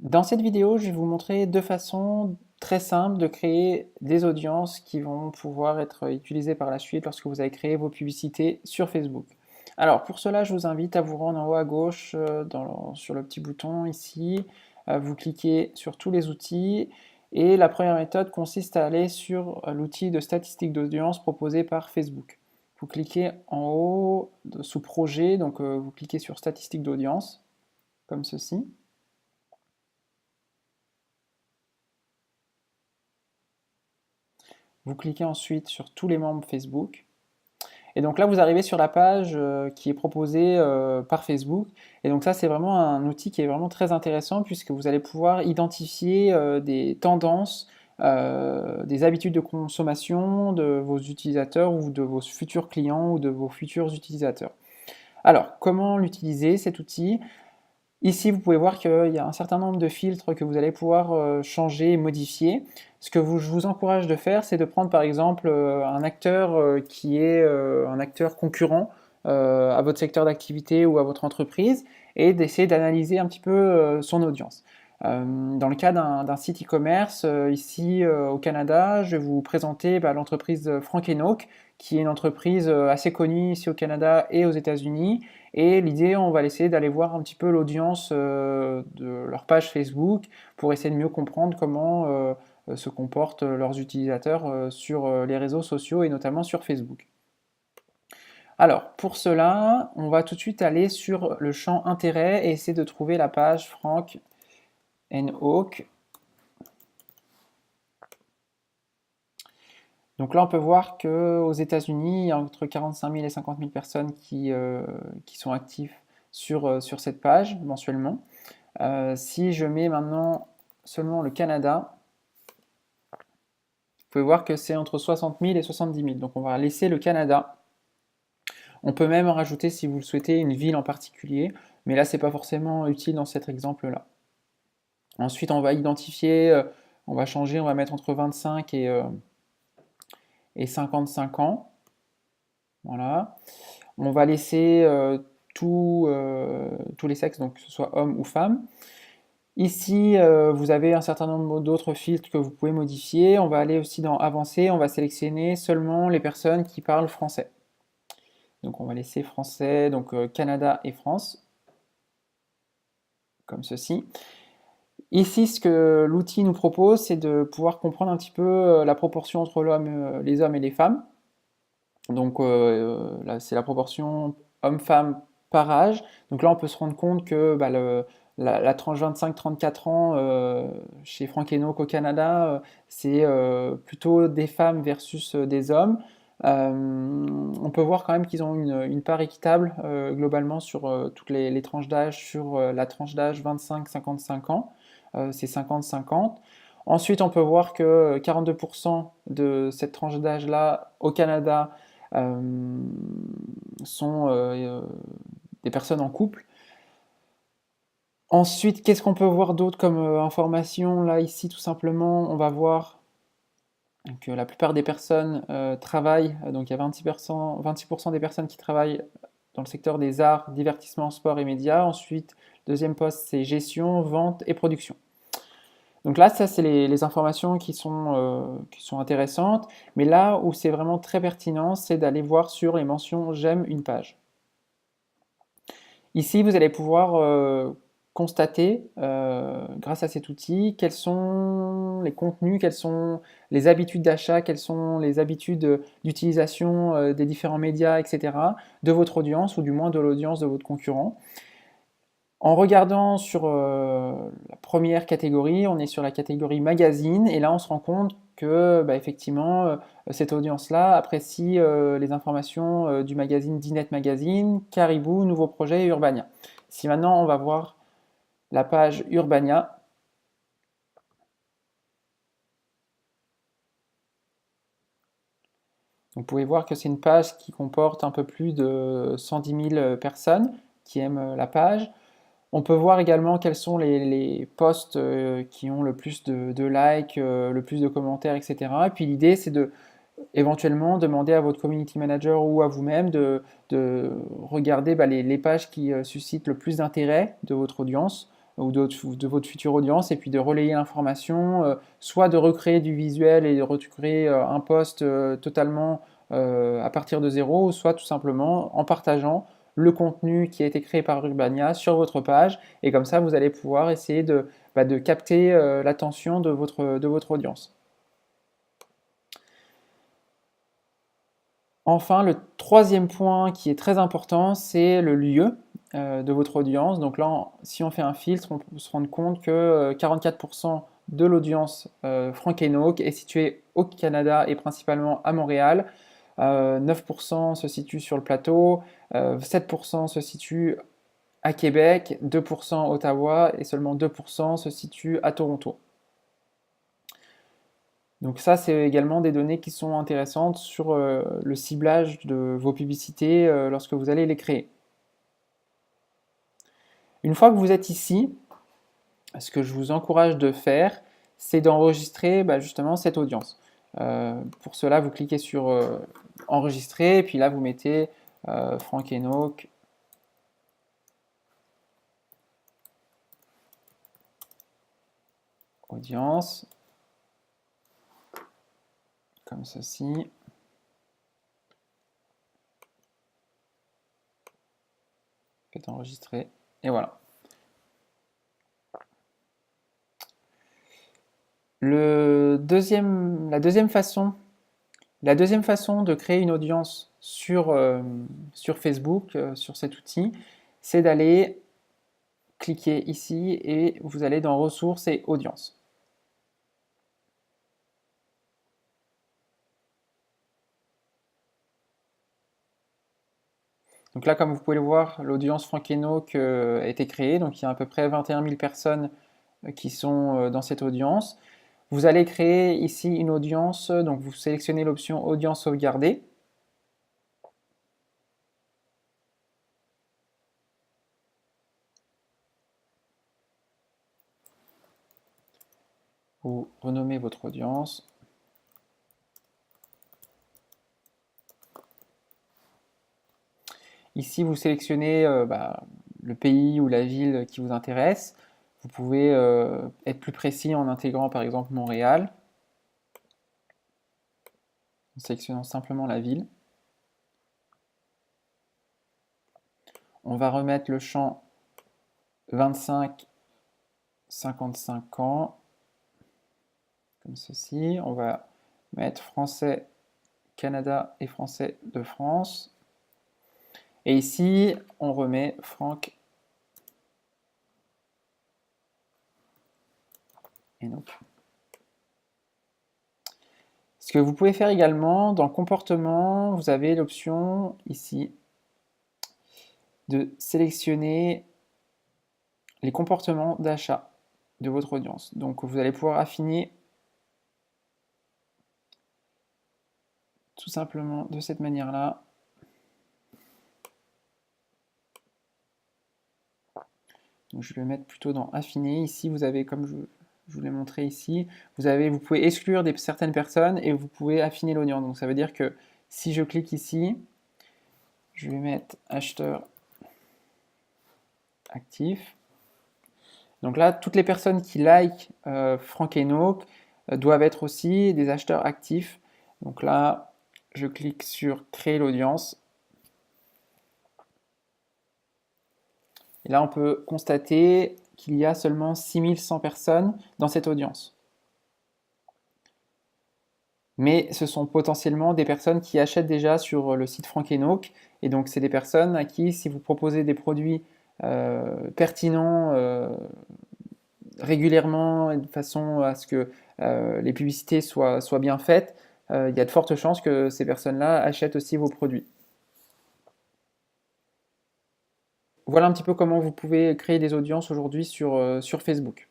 Dans cette vidéo, je vais vous montrer deux façons très simples de créer des audiences qui vont pouvoir être utilisées par la suite lorsque vous avez créé vos publicités sur Facebook. Alors pour cela, je vous invite à vous rendre en haut à gauche sur le petit bouton ici, vous cliquez sur tous les outils et la première méthode consiste à aller sur l'outil de statistiques d'audience proposé par Facebook. Vous cliquez en haut sous projet, donc vous cliquez sur statistiques d'audience comme ceci. Vous cliquez ensuite sur tous les membres Facebook. Et donc là, vous arrivez sur la page qui est proposée par Facebook. Et donc ça, c'est vraiment un outil qui est vraiment très intéressant puisque vous allez pouvoir identifier des tendances, des habitudes de consommation de vos utilisateurs ou de vos futurs clients ou de vos futurs utilisateurs. Alors, comment l'utiliser cet outil? Ici, vous pouvez voir qu'il y a un certain nombre de filtres que vous allez pouvoir changer et modifier. Ce que je vous encourage de faire, c'est de prendre par exemple un acteur qui est un acteur concurrent à votre secteur d'activité ou à votre entreprise et d'essayer d'analyser un petit peu son audience. Dans le cas d'un site e-commerce, ici au Canada, je vais vous présenter l'entreprise Frank Enoch, qui est une entreprise assez connue ici au Canada et aux États-Unis. Et l'idée, on va essayer d'aller voir un petit peu l'audience de leur page Facebook pour essayer de mieux comprendre comment se comportent leurs utilisateurs sur les réseaux sociaux et notamment sur Facebook. Alors, pour cela, on va tout de suite aller sur le champ intérêt et essayer de trouver la page Frank Hawk. Donc là, on peut voir qu'aux États-Unis, il y a entre 45 000 et 50 000 personnes qui sont actives sur cette page mensuellement. Si je mets maintenant seulement le Canada, vous pouvez voir que c'est entre 60 000 et 70 000. Donc on va laisser le Canada. On peut même rajouter, si vous le souhaitez, une ville en particulier, mais là, ce n'est pas forcément utile dans cet exemple-là. Ensuite, on va identifier, on va changer, on va mettre entre 25 et 55 ans. Voilà. On va laisser tous les sexes, donc que ce soit homme ou femme. Ici, vous avez un certain nombre d'autres filtres que vous pouvez modifier. On va aller aussi dans Avancer, on va sélectionner seulement les personnes qui parlent français. Donc on va laisser français, donc Canada et France, comme ceci. Ici, ce que l'outil nous propose, c'est de pouvoir comprendre un petit peu la proportion entre les hommes et les femmes. Donc là, c'est la proportion homme-femme par âge. Donc là, on peut se rendre compte que la tranche 25-34 ans chez Frank Enoch au Canada, c'est plutôt des femmes versus des hommes. On peut voir quand même qu'ils ont une part équitable globalement sur toutes les tranches d'âge, sur la tranche d'âge 25-55 ans, c'est 50-50. Ensuite, on peut voir que 42% de cette tranche d'âge-là au Canada sont des personnes en couple. Ensuite, qu'est-ce qu'on peut voir d'autre comme information? Là, ici, tout simplement, on va voir que la plupart des personnes travaillent, donc il y a 26% des personnes qui travaillent dans le secteur des arts, divertissement, sport et médias. Ensuite, deuxième poste, c'est gestion, vente et production. Donc là, ça, c'est les informations qui sont intéressantes. Mais là où c'est vraiment très pertinent, c'est d'aller voir sur les mentions «J'aime une page». Ici, vous allez pouvoir constater, grâce à cet outil, quels sont les contenus, quelles sont les habitudes d'achat, quelles sont les habitudes d'utilisation des différents médias, etc., de votre audience, ou du moins de l'audience de votre concurrent. En regardant sur la première catégorie, on est sur la catégorie magazine, et là on se rend compte que effectivement cette audience-là apprécie les informations du magazine Dinette Magazine, Caribou, Nouveau Projet et Urbania. Si maintenant on va voir la page Urbania, vous pouvez voir que c'est une page qui comporte un peu plus de 110 000 personnes qui aiment la page. On peut voir également quels sont les posts qui ont le plus de likes, le plus de commentaires, etc. Et puis l'idée, c'est de éventuellement demander à votre community manager ou à vous-même de regarder les pages qui suscitent le plus d'intérêt de votre audience ou de votre future audience, et puis de relayer l'information, soit de recréer du visuel et de recréer un post totalement à partir de zéro, soit tout simplement en partageant le contenu qui a été créé par Urbania sur votre page, et comme ça vous allez pouvoir essayer de capter l'attention de votre audience. Enfin, le troisième point qui est très important, c'est le lieu de votre audience. Donc là, si on fait un filtre, on peut se rendre compte que 44% de l'audience Frank Enoch est située au Canada et principalement à Montréal. 9% se situe sur le plateau, 7% se situe à Québec, 2% à Ottawa et seulement 2% se situe à Toronto. Donc ça, c'est également des données qui sont intéressantes sur le ciblage de vos publicités lorsque vous allez les créer. Une fois que vous êtes ici, ce que je vous encourage de faire, c'est d'enregistrer justement cette audience. Pour cela, vous cliquez sur enregistrer, et puis là, vous mettez Frank Enoch, audience, comme ceci. Faites enregistrer, et voilà. La deuxième façon de créer une audience sur Facebook, sur cet outil, c'est d'aller cliquer ici et vous allez dans ressources et audience. Donc là, comme vous pouvez le voir, l'audience Frank Enoch a été créée, donc il y a à peu près 21 000 personnes qui sont dans cette audience. Vous allez créer ici une audience, donc vous sélectionnez l'option audience sauvegardée. Vous renommez votre audience. Ici, vous sélectionnez le pays ou la ville qui vous intéresse. Vous pouvez être plus précis en intégrant par exemple Montréal, en sélectionnant simplement la ville. On va remettre le champ 25-55 ans, comme ceci. On va mettre français Canada et français de France. Et ici, on remet Frank Enoch. Ce que vous pouvez faire également, dans comportement, vous avez l'option ici de sélectionner les comportements d'achat de votre audience. Donc vous allez pouvoir affiner tout simplement de cette manière-là. Donc je vais le mettre plutôt dans affiner. Ici, vous avez, comme je vous l'ai montré ici, vous pouvez exclure certaines personnes et vous pouvez affiner l'audience. Donc ça veut dire que si je clique ici, je vais mettre acheteur actif. Donc là, toutes les personnes qui like Frank Enoch doivent être aussi des acheteurs actifs. Donc là, je clique sur créer l'audience. Et là, on peut constater qu'il y a seulement 6100 personnes dans cette audience. Mais ce sont potentiellement des personnes qui achètent déjà sur le site Frank Enoch. Et donc, c'est des personnes à qui, si vous proposez des produits pertinents régulièrement, de façon à ce que les publicités soient bien faites, il y a de fortes chances que ces personnes-là achètent aussi vos produits. Voilà un petit peu comment vous pouvez créer des audiences aujourd'hui sur Facebook.